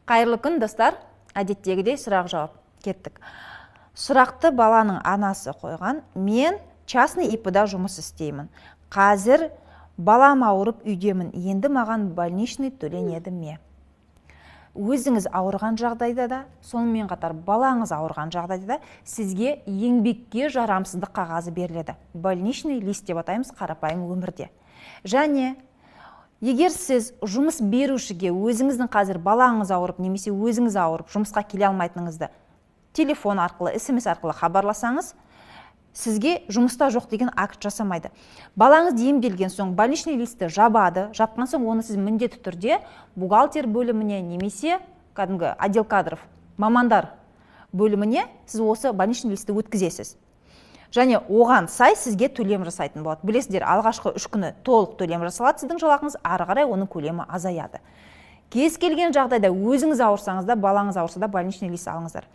Қайырлы күн, достар. Әдеттегідей сұрақ жауап. Кеттік. Сұрақты баланың анасы қойған. Мен частный ИП-да жұмыс істеймін. Қазір балам ауырып үйдемін. Енді маған больничный төленеді ме? Өзіңіз ауырған жағдайда да, сонымен қатар балаңыз ауырған жағдайда да сізге еңбекке жарамсыздық қағазы беріледі. Больничный лист деп атаймыз қарапайым өмірде. Және егер сіз жұмыс берушіге өзіңіздің қазір балаңыз ауырып, немесе өзіңіз ауырып, жұмысқа келе алмайтыныңызды телефон арқылы, SMS арқылы хабарласаңыз, сізге жұмыста жоқ деген акт жасамайды. Балаңыз емделген соң больничный листті жабады. Жапқан соң оны сіз міндетті түрде бухгалтер бөліміне немесе кәдімгі отдел кадров, мамандар бөліміне сіз осы больничный листті өткізесіз. Және оған сай сізге төлем жасайтын болады. Білесіздер, алғашқы 3 күні толық төлем жасалады, сіздің жалақыңыз, ары қарай оның көлемі азаяды. Кез келген жағдайда өзіңіз ауырсаңыз да, балаңыз ауырса да больничный лист алыңыздар.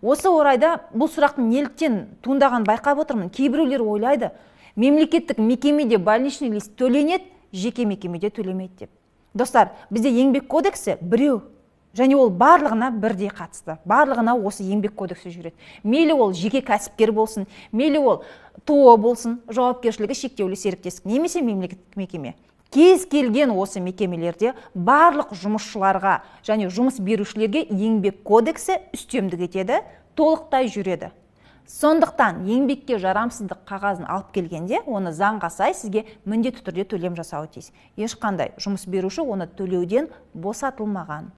Осы орайда бұл сұрақтың неліктен туындаған байқап отырмын. Кейбіреулер ойлайды, мемлекеттік мекемеде больничный лист төленеді, жеке мекемеде төлемейді деп. Достар, бізде еңбек кодексі біреу, және ол барлығына бірдей қатысты. Барлығына осы еңбек кодексі жүреді. Мейлі ол жеке кәсіпкер болсын, мейлі ол ТО болсын, жауапкершілігі шектеулі серіктестік, немесе мемлекеттік мекеме. Кез келген осы мекемелерде барлық жұмысшыларға және жұмыс берушілерге еңбек кодексі үстемдік етеді, толықтай жүреді. Сондықтан еңбекке жарамсыздық қағазын алып келгенде, оны заңға сай сізге міндетті түрде төлем жасауы тиіс. Ешқандай жұмыс беруші оны төлеуден босатылмаған.